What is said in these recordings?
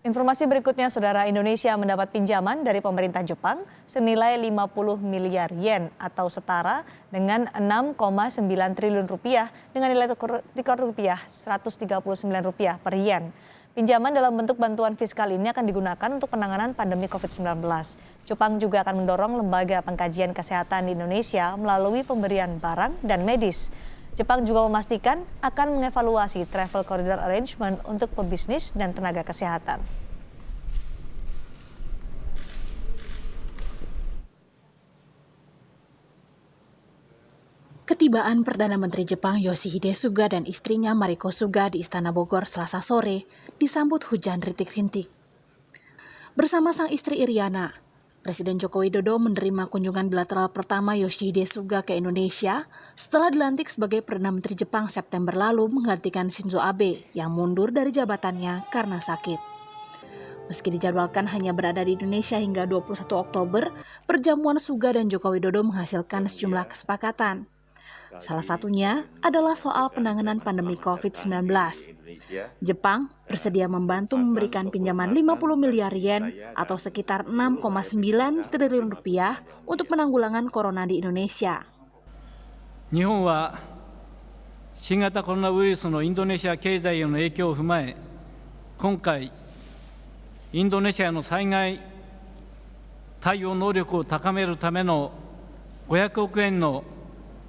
Informasi berikutnya, Saudara, Indonesia mendapat pinjaman dari pemerintah Jepang senilai 50 miliar yen atau setara dengan 6,9 triliun rupiah dengan nilai tukar rupiah 139 rupiah per yen. Pinjaman dalam bentuk bantuan fiskal ini akan digunakan untuk penanganan pandemi COVID-19. Jepang juga akan mendorong lembaga pengkajian kesehatan di Indonesia melalui pemberian barang dan medis. Jepang juga memastikan akan mengevaluasi travel corridor arrangement untuk pebisnis dan tenaga kesehatan. Ketibaan Perdana Menteri Jepang Yoshihide Suga dan istrinya Mariko Suga di Istana Bogor Selasa sore disambut hujan rintik-rintik. Bersama sang istri Iriana, Presiden Joko Widodo menerima kunjungan bilateral pertama Yoshihide Suga ke Indonesia setelah dilantik sebagai Perdana Menteri Jepang September lalu menggantikan Shinzo Abe yang mundur dari jabatannya karena sakit. Meski dijadwalkan hanya berada di Indonesia hingga 21 Oktober, perjamuan Suga dan Joko Widodo menghasilkan sejumlah kesepakatan. Salah satunya adalah soal penanganan pandemi COVID-19. Jepang bersedia membantu memberikan pinjaman 50 miliar yen atau sekitar 6,9 triliun rupiah untuk penanggulangan corona di Indonesia. Jepangは新型コロナウイルスのインドネシア経済への影響を踏まえ、今回インドネシアの災害対応能力を高めるための500億円の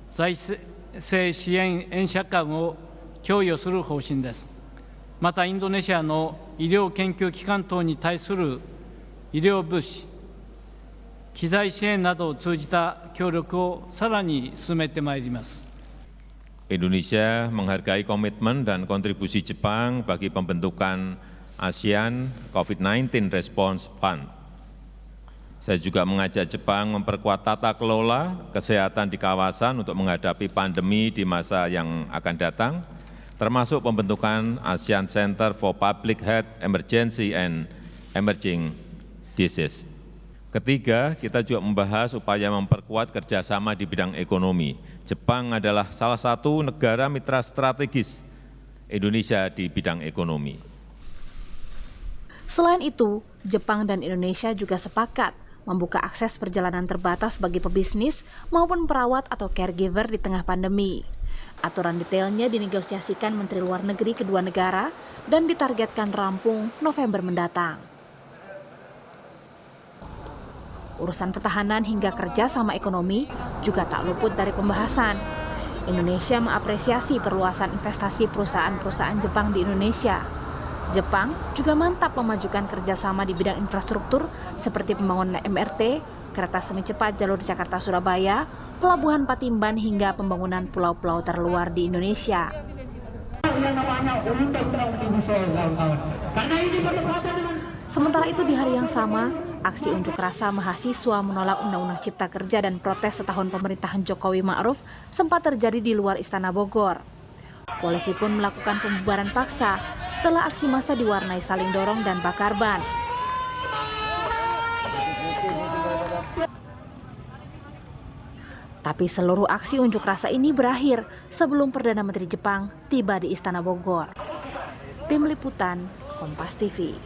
財政支援円借款を供与する方針です。またインドネシアの医療研究機関等に対する医療物資、機材支援などを通じた協力をさらに進めてまいります。Indonesia menghargai komitmen dan kontribusi Jepang bagi pembentukan ASEAN COVID-19 Response Fund. Saya juga mengajak Jepang memperkuat tata kelola kesehatan di kawasan untuk menghadapi pandemi di masa yang akan datang, termasuk pembentukan ASEAN Center for Public Health Emergency and Emerging Disease. Ketiga, kita juga membahas upaya memperkuat kerjasama di bidang ekonomi. Jepang adalah salah satu negara mitra strategis Indonesia di bidang ekonomi. Selain itu, Jepang dan Indonesia juga sepakat membuka akses perjalanan terbatas bagi pebisnis maupun perawat atau caregiver di tengah pandemi. Aturan detailnya dinegosiasikan Menteri Luar Negeri kedua negara dan ditargetkan rampung November mendatang. Urusan pertahanan hingga kerjasama ekonomi juga tak luput dari pembahasan. Indonesia mengapresiasi perluasan investasi perusahaan-perusahaan Jepang di Indonesia. Jepang juga mantap memajukan kerjasama di bidang infrastruktur seperti pembangunan MRT, kereta semi cepat jalur Jakarta-Surabaya, pelabuhan Patimban hingga pembangunan pulau-pulau terluar di Indonesia. Sementara itu di hari yang sama, aksi unjuk rasa mahasiswa menolak Undang-Undang Cipta Kerja dan protes setahun pemerintahan Jokowi Ma'ruf sempat terjadi di luar Istana Bogor. Polisi pun melakukan pembubaran paksa setelah aksi massa diwarnai saling dorong dan bakar ban. Tapi seluruh aksi unjuk rasa ini berakhir sebelum Perdana Menteri Jepang tiba di Istana Bogor. Tim Liputan, Kompas TV.